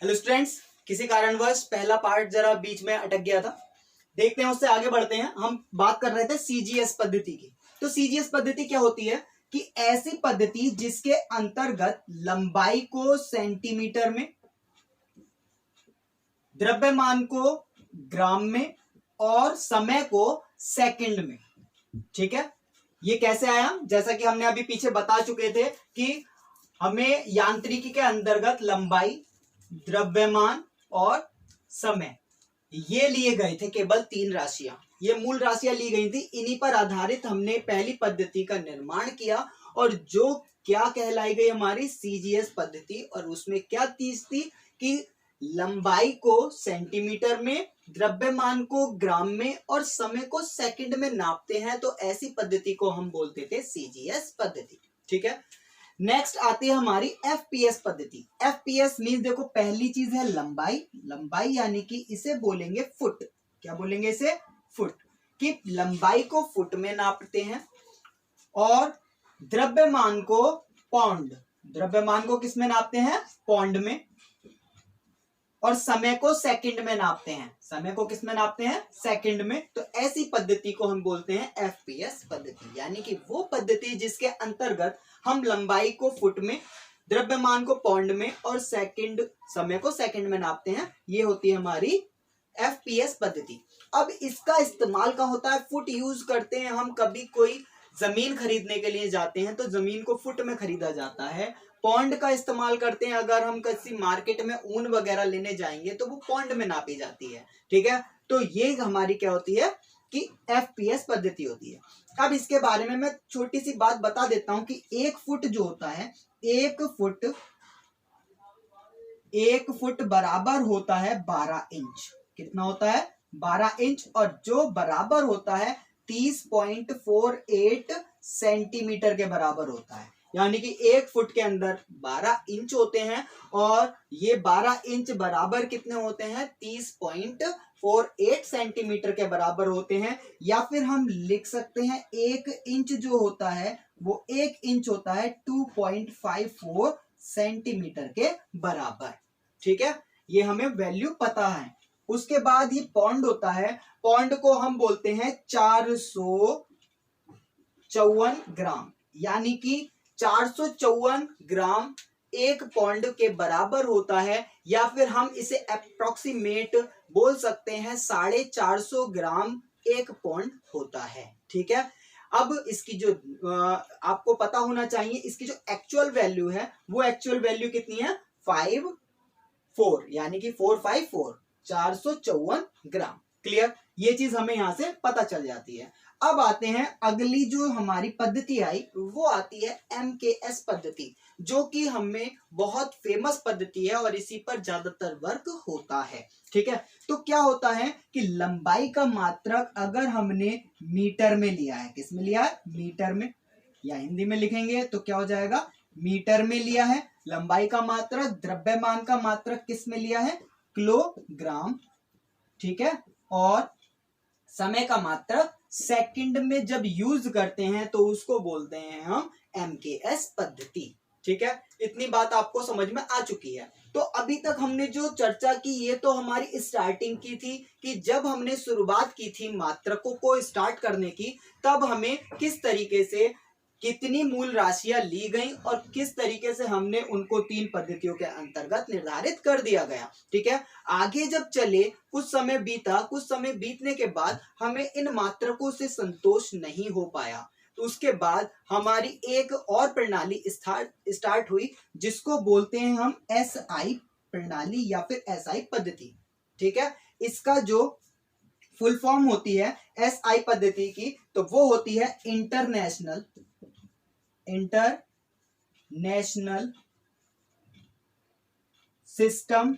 Hello students, किसी कारणवश पहला पार्ट जरा बीच में अटक गया था। देखते हैं, उससे आगे बढ़ते हैं। हम बात कर रहे थे सीजीएस पद्धति की। तो सीजीएस पद्धति क्या होती है कि ऐसी पद्धति जिसके अंतर्गत लंबाई को सेंटीमीटर में, द्रव्यमान को ग्राम में और समय को सेकंड में। ठीक है, ये कैसे आया? जैसा कि हमने अभी पीछे बता चुके थे कि हमें यांत्रिकी के अंतर्गत लंबाई, द्रव्यमान और समय ये लिए गए थे। केवल 3 राशियां, ये मूल राशियां ली गई थी। इन्हीं पर आधारित हमने पहली पद्धति का निर्माण किया और जो क्या कहलाई गई हमारी सीजीएस पद्धति। और उसमें क्या चीज थी कि लंबाई को सेंटीमीटर में, द्रव्यमान को ग्राम में और समय को सेकंड में नापते हैं। तो ऐसी पद्धति को हम बोलते थे सीजीएस पद्धति। ठीक है, नेक्स्ट आती है हमारी एफपीएस पद्धति। एफपीएस मींस देखो, पहली चीज है लंबाई। लंबाई यानी कि इसे बोलेंगे फुट। क्या बोलेंगे इसे? फुट। कि लंबाई को फुट में नापते हैं। और द्रव्यमान को पौंड। द्रव्यमान को किस में नापते हैं? पौंड में। और समय को सेकंड में नापते हैं। समय को किस में नापते हैं? सेकंड में। तो ऐसी पद्धति को हम बोलते हैं एफपीएस पद्धति, यानी कि वो पद्धति जिसके अंतर्गत हम लंबाई को फुट में, द्रव्यमान को पौंड में और समय को सेकंड में नापते हैं। ये होती है हमारी एफपीएस पद्धति। अब इसका इस्तेमाल का होता है, फुट यूज करते हैं हम। कभी कोई जमीन खरीदने के लिए जाते हैं तो जमीन को फुट में खरीदा जाता है। पौंड का इस्तेमाल करते हैं, अगर हम किसी मार्केट में ऊन वगैरह लेने जाएंगे तो वो पौंड में नापी जाती है। ठीक है, तो ये हमारी क्या होती है कि एफपीएस पद्धति होती है। अब इसके बारे में मैं छोटी सी बात बता देता हूं कि 1 फुट जो होता है, 1 फुट बराबर होता है 12 इंच। कितना होता है? 12 इंच। और जो बराबर होता है 30.48 सेंटीमीटर के बराबर होता है। यानी कि 1 फुट के अंदर 12 इंच होते हैं और ये 12 इंच बराबर कितने होते हैं? 30.48 सेंटीमीटर के बराबर होते हैं। या फिर हम लिख सकते हैं 1 इंच जो होता है वो 1 इंच होता है 2.54 सेंटीमीटर के बराबर। ठीक है, ये हमें वैल्यू पता है। उसके बाद ये पौंड होता है। पौंड को हम बोलते हैं 454 ग्राम, यानी कि 454 ग्राम 1 पौंड के बराबर होता है। या फिर हम इसे अप्रोक्सीमेट बोल सकते हैं 450 ग्राम 1 पौंड होता है। ठीक है, अब इसकी जो आपको पता होना चाहिए, इसकी जो एक्चुअल वैल्यू है वो एक्चुअल वैल्यू कितनी है? 54, यानी कि 454, 454 ग्राम। क्लियर? ये चीज हमें यहां से पता चल जाती है। अब आते हैं, अगली जो हमारी पद्धति आई वो आती है एमकेएस पद्धति, जो कि हमें बहुत फेमस पद्धति है और इसी पर ज्यादातर वर्क होता है। ठीक है, तो क्या होता है कि लंबाई का मात्रक अगर हमने मीटर में लिया है, किस में लिया है? मीटर में, या हिंदी में लिखेंगे तो क्या हो जाएगा? मीटर में लिया है लंबाई का मात्रक। द्रव्यमान का मात्रक किस में लिया है? किलोग्राम। ठीक है, और समय का मात्रक सेकंड में जब यूज करते हैं तो उसको बोलते हैं हम एमकेएस पद्धति। ठीक है, इतनी बात आपको समझ में आ चुकी है। तो अभी तक हमने जो चर्चा की ये तो हमारी स्टार्टिंग की थी कि जब हमने शुरुआत की थी मात्रकों को स्टार्ट करने की, तब हमें किस तरीके से कितनी मूल राशियां ली गई और किस तरीके से हमने उनको 3 पद्धतियों के अंतर्गत निर्धारित कर दिया गया। ठीक है, आगे जब चले, कुछ समय बीता, कुछ समय बीतने के बाद हमें इन मात्रकों से संतोष नहीं हो पाया। तो उसके बाद हमारी एक और प्रणाली स्टार्ट हुई जिसको बोलते हैं हम एसआई प्रणाली या फिर एसआई पद्धति। ठीक है, इसका जो फुल फॉर्म होती है एसआई पद्धति की, तो वो होती है इंटरनेशनल सिस्टम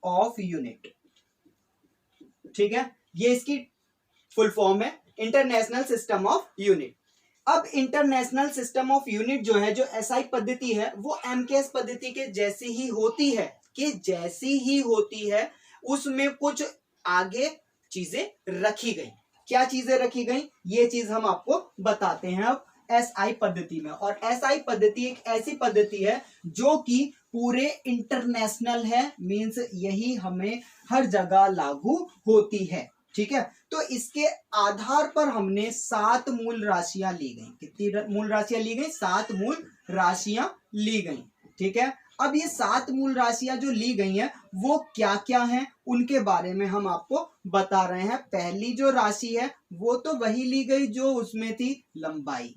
ऑफ यूनिट। ठीक है, ये इसकी फुल फॉर्म है, इंटरनेशनल सिस्टम ऑफ यूनिट। अब इंटरनेशनल सिस्टम ऑफ यूनिट जो है, जो एसआई पद्धति है, वो एमकेएस पद्धति के जैसी ही होती है। कि जैसी ही होती है, उसमें कुछ आगे चीजें रखी गई। क्या चीजें रखी गई? ये चीज हम आपको बताते हैं अब एसआई पद्धति में। और एसआई पद्धति एक ऐसी पद्धति है जो कि पूरे इंटरनेशनल है, मींस यही हमें हर जगह लागू होती है। ठीक है, तो इसके आधार पर हमने 7 मूल राशियां ली गई। कितनी मूल राशियां ली गई? 7 मूल राशियां ली गई। ठीक है, अब ये 7 मूल राशियां जो ली गई हैं वो क्या क्या हैं उनके बारे में हम आपको बता रहे हैं। पहली जो राशि है वो तो वही ली गई जो उसमें थी लंबाई।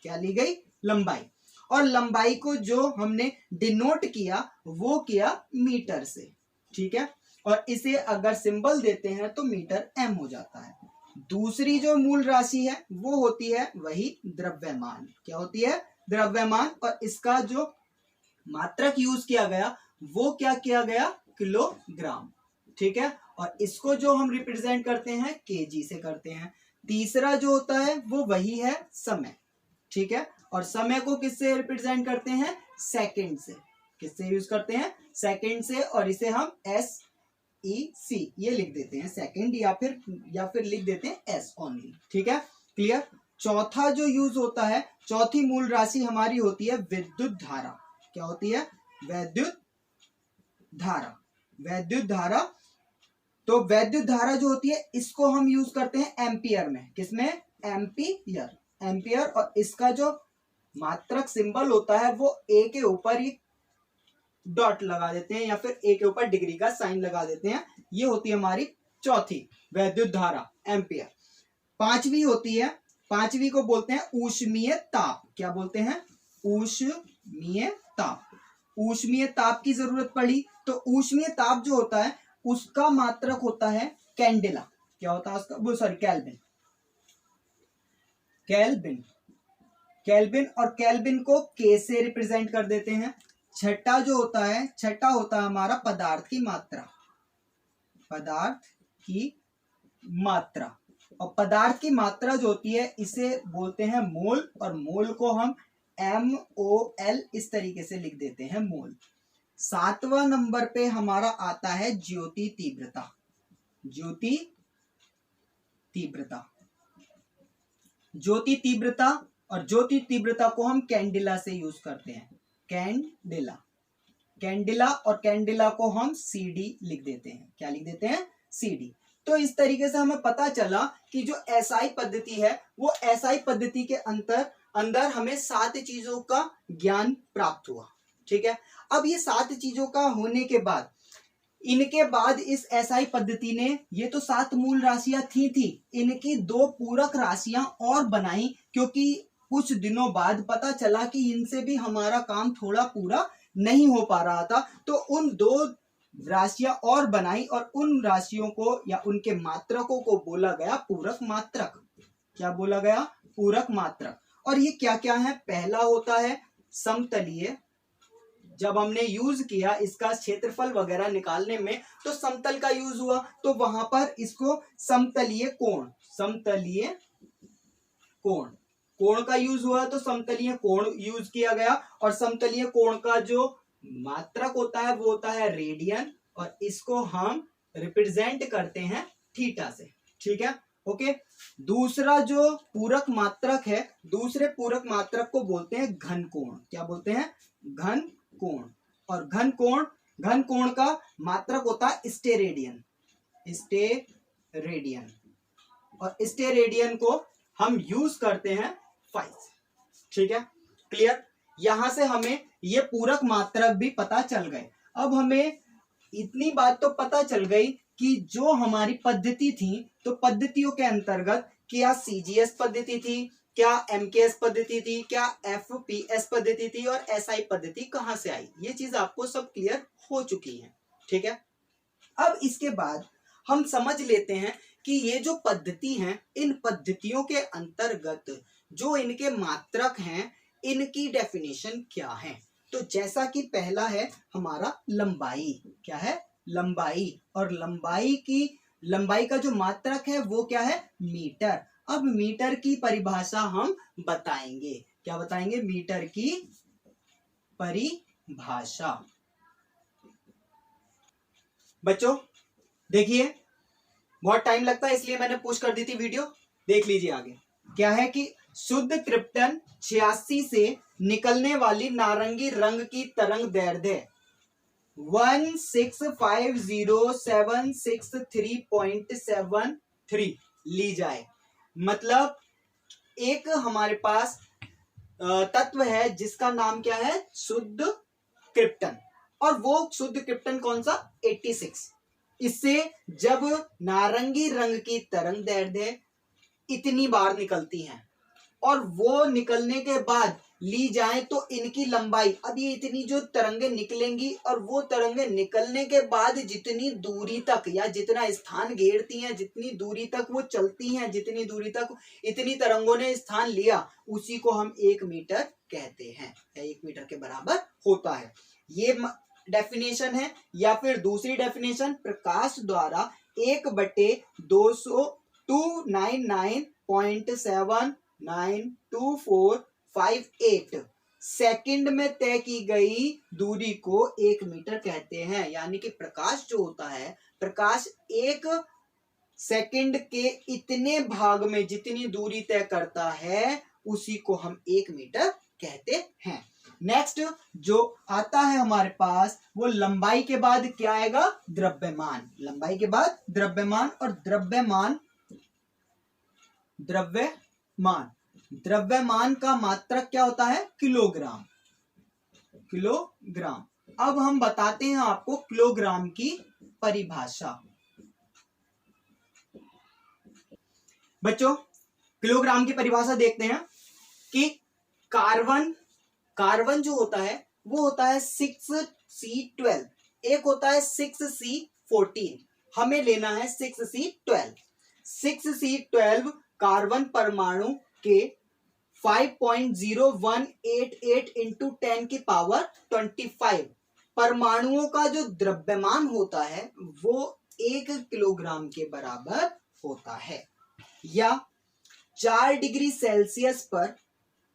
क्या ली गई? लंबाई। और लंबाई को जो हमने डिनोट किया वो किया मीटर से। ठीक है, और इसे अगर सिंबल देते हैं तो मीटर एम हो जाता है। दूसरी जो मूल राशि है वो होती है वही द्रव्यमान। क्या होती है? द्रव्यमान। और इसका जो मात्रक यूज किया गया वो क्या किया गया? किलोग्राम। ठीक है, और इसको जो हम रिप्रेजेंट करते हैं केजी से करते हैं। तीसरा जो होता है वो वही है समय। ठीक है, और समय को किससे रिप्रेजेंट करते हैं? सेकंड से। किससे यूज करते हैं? सेकंड से। और इसे हम SEC ये लिख देते हैं, सेकंड, या फिर लिख देते हैं S ओनली। ठीक है, क्लियर। चौथा जो यूज होता है, चौथी मूल राशि हमारी होती है विद्युत धारा। क्या होती है? वैद्युत धारा। वैद्युत धारा। तो वैद्युत धारा जो होती है इसको हम यूज करते हैं एम्पियर में। किसमें? एम्पियर। एम्पियर। और इसका जो मात्रक सिंबल होता है वो ए के ऊपर ही डॉट लगा देते हैं या फिर ए के ऊपर डिग्री का साइन लगा देते हैं। ये होती है हमारी चौथी वैद्युत धारा, एम्पियर। पांचवी होती है, पांचवी को बोलते हैं ऊष्मीय ताप। क्या बोलते हैं? ऊष्मीय ताप। ऊष्मीय ताप की जरूरत पड़ी तो ऊष्मीय ताप जो होता है उसका मात्रक होता है कैंडेला। क्या होता है उसका? वो सॉरी, केल्विन। केल्विन। केल्विन। और केल्विन को के से रिप्रेजेंट कर देते हैं। छठा जो होता है, छठा होता है हमारा पदार्थ की मात्रा। पदार्थ की मात्रा। और पदार्थ की मात्रा जो होती है इसे बोलते हैं मोल। और मोल को हम MOL इस तरीके से लिख देते हैं, मोल। 7वां नंबर पे हमारा आता है ज्योति तीव्रता। ज्योति तीव्रता। ज्योति तीव्रता। और ज्योति तीव्रता को हम कैंडिला से यूज करते हैं। कैंडिला। कैंडिला। और कैंडिला को हम CD लिख देते हैं। क्या लिख देते हैं? CD। तो इस तरीके से हमें पता चला कि जो SI पद्धति है वो SI पद्धति के अंदर हमें 7 चीजों का ज्ञान प्राप्त हुआ। ठीक है, अब ये 7 चीजों का होने के बाद इनके बाद इस SI पद्धति ने, ये तो 7 मूल राशियां थी, इनकी 2 पूरक राशियां और बनाई, क्योंकि कुछ दिनों बाद पता चला कि इनसे भी हमारा काम थोड़ा पूरा नहीं हो पा रहा था। तो उन 2 राशियां और बनाई और उन राशियों को या उनके मात्रकों को बोला गया पूरक मात्रक। क्या बोला गया? पूरक मात्रक। और ये क्या क्या है? पहला होता है समतलीय। जब हमने यूज किया इसका क्षेत्रफल वगैरह निकालने में तो समतल का यूज हुआ, तो वहां पर इसको समतलीय कोण, समतलीय कोण, कोण का यूज हुआ तो समतलीय कोण यूज किया गया। और समतलीय कोण का जो मात्रक होता है वो होता है रेडियन, और इसको हम रिप्रेजेंट करते हैं थीटा से। ठीक है, ओके। दूसरा जो पूरक मात्रक है, दूसरे पूरक मात्रक को बोलते हैं घन कोण। क्या बोलते हैं? घन कोण। और घन कोण का मात्रक होता है स्टेरेडियन। स्टेरेडियन। और स्टेरेडियन को हम यूज करते हैं 5। ठीक है, क्लियर। यहां से हमें ये पूरक मात्रक भी पता चल गए। अब हमें इतनी बात तो पता चल गई कि जो हमारी पद्धति थी, तो पद्धतियों के अंतर्गत क्या CGS पद्धति थी, क्या MKS पद्धति थी, क्या FPS पद्धति थी, और SI पद्धति कहां से आई, ये चीज आपको सब क्लियर हो चुकी है। ठीक है, अब इसके बाद हम समझ लेते हैं कि ये जो पद्धति हैं, इन पद्धतियों के अंतर्गत जो इनके मात्रक हैं, इनकी डेफिनेशन क्या है। तो जैसा कि पहला है हमारा लंबाई। क्या है? लंबाई। और लंबाई का जो मात्रक है वो क्या है? मीटर। अब मीटर की परिभाषा हम बताएंगे। क्या बताएंगे? मीटर की परिभाषा। बच्चों देखिए, बहुत टाइम लगता है इसलिए मैंने पुश कर दी थी वीडियो। देख लीजिए आगे क्या है कि शुद्ध क्रिप्टन 86 से निकलने वाली नारंगी रंग की तरंग दैर्ध्य 1650763.73 ली जाए। मतलब एक हमारे पास तत्व है जिसका नाम क्या है, शुद्ध क्रिप्टन, और वो शुद्ध क्रिप्टन कौन सा, 86। इससे जब नारंगी रंग की तरंग दैर्ध्य इतनी बार निकलती हैं और वो निकलने के बाद ली जाए तो इनकी लंबाई, अब ये इतनी जो तरंगे निकलेंगी और वो तरंगे निकलने के बाद जितनी दूरी तक या जितना स्थान घेरती हैं, जितनी दूरी तक वो चलती हैं, जितनी दूरी तक इतनी तरंगों ने स्थान लिया, उसी को हम 1 मीटर कहते हैं, 1 मीटर के बराबर होता है। ये डेफिनेशन है। या फिर दूसरी डेफिनेशन, प्रकाश द्वारा 1/299.792458 सेकंड में तय की गई दूरी को 1 मीटर कहते हैं। यानी कि प्रकाश जो होता है, प्रकाश 1 सेकंड के इतने भाग में जितनी दूरी तय करता है उसी को हम 1 मीटर कहते हैं। नेक्स्ट जो आता है हमारे पास, वो लंबाई के बाद क्या आएगा, द्रव्यमान। लंबाई के बाद द्रव्यमान, और द्रव्यमान का मात्रक क्या होता है, किलोग्राम। अब हम बताते हैं आपको किलोग्राम की परिभाषा। बच्चों, किलोग्राम की परिभाषा देखते हैं कि कार्बन जो होता है वो होता है 6C12, एक होता है 6C14, हमें लेना है 6C12। 6C12 कार्बन परमाणु के 5.0188 into 10⁻25 परमाणुओं का जो द्रव्यमान होता है वो 1 किलोग्राम के बराबर होता है। या 4 डिग्री सेल्सियस पर,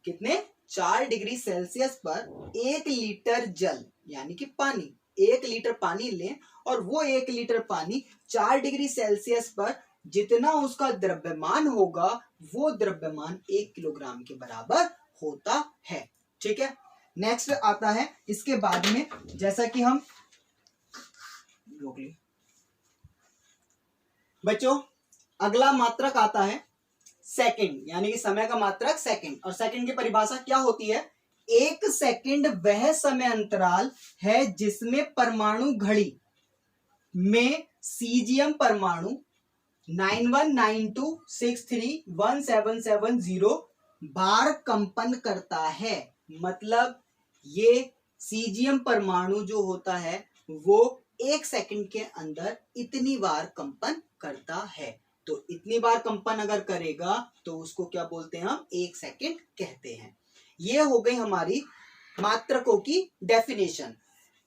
कितने, 4 डिग्री सेल्सियस पर 1 लीटर जल यानी कि पानी, 1 लीटर पानी लें और वो 1 लीटर पानी 4 डिग्री सेल्सियस पर जितना उसका द्रव्यमान होगा वो द्रव्यमान 1 किलोग्राम के बराबर होता है। ठीक है। नेक्स्ट आता है इसके बाद में, जैसा कि हम बच्चों अगला मात्रक आता है सेकंड, यानी कि समय का मात्रक सेकंड। और सेकंड की परिभाषा क्या होती है, 1 सेकंड वह समय अंतराल है जिसमें परमाणु घड़ी में सीजियम परमाणु 9192631770 बार कंपन करता है। मतलब ये सीजियम परमाणु जो होता है वो 1 सेकंड के अंदर इतनी बार कंपन करता है। तो इतनी बार कंपन अगर करेगा तो उसको क्या बोलते हैं, हम 1 सेकंड कहते हैं। ये हो गई हमारी मात्रकों की डेफिनेशन।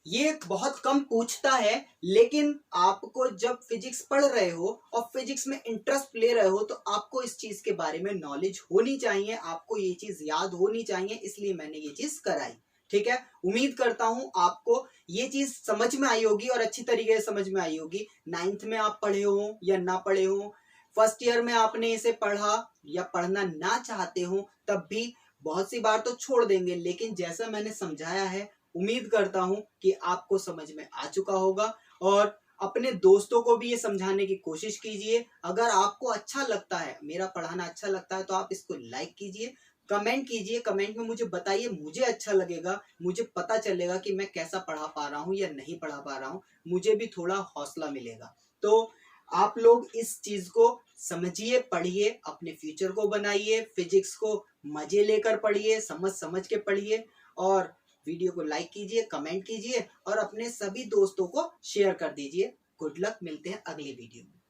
ये बहुत कम पूछता है, लेकिन आपको जब फिजिक्स पढ़ रहे हो और फिजिक्स में इंटरेस्ट ले रहे हो तो आपको इस चीज के बारे में नॉलेज होनी चाहिए, आपको ये चीज याद होनी चाहिए, इसलिए मैंने ये चीज कराई। ठीक है। उम्मीद करता हूं आपको ये चीज समझ में आई होगी और अच्छी तरीके से समझ में आई होगी। 9th में आप पढ़े हो या ना पढ़े हो, फर्स्ट ईयर में आपने इसे पढ़ा या पढ़ना ना चाहते हो, तब भी बहुत सी बार तो छोड़ देंगे, लेकिन जैसा मैंने समझाया है उम्मीद करता हूं कि आपको समझ में आ चुका होगा। और अपने दोस्तों को भी ये समझाने की कोशिश कीजिए। अगर आपको अच्छा लगता है, मेरा पढ़ाना अच्छा लगता है, तो आप इसको लाइक कीजिए, कमेंट कीजिए, कमेंट में मुझे बताइए, मुझे अच्छा लगेगा, मुझे पता चलेगा कि मैं कैसा पढ़ा पा रहा हूँ या नहीं पढ़ा पा रहा हूँ, मुझे भी थोड़ा हौसला मिलेगा। तो आप लोग इस चीज को समझिए, पढ़िए, अपने फ्यूचर को बनाइए, फिजिक्स को मजे लेकर पढ़िए, समझ के पढ़िए, और वीडियो को लाइक कीजिए, कमेंट कीजिए और अपने सभी दोस्तों को शेयर कर दीजिए। गुड लक, मिलते हैं अगली वीडियो में।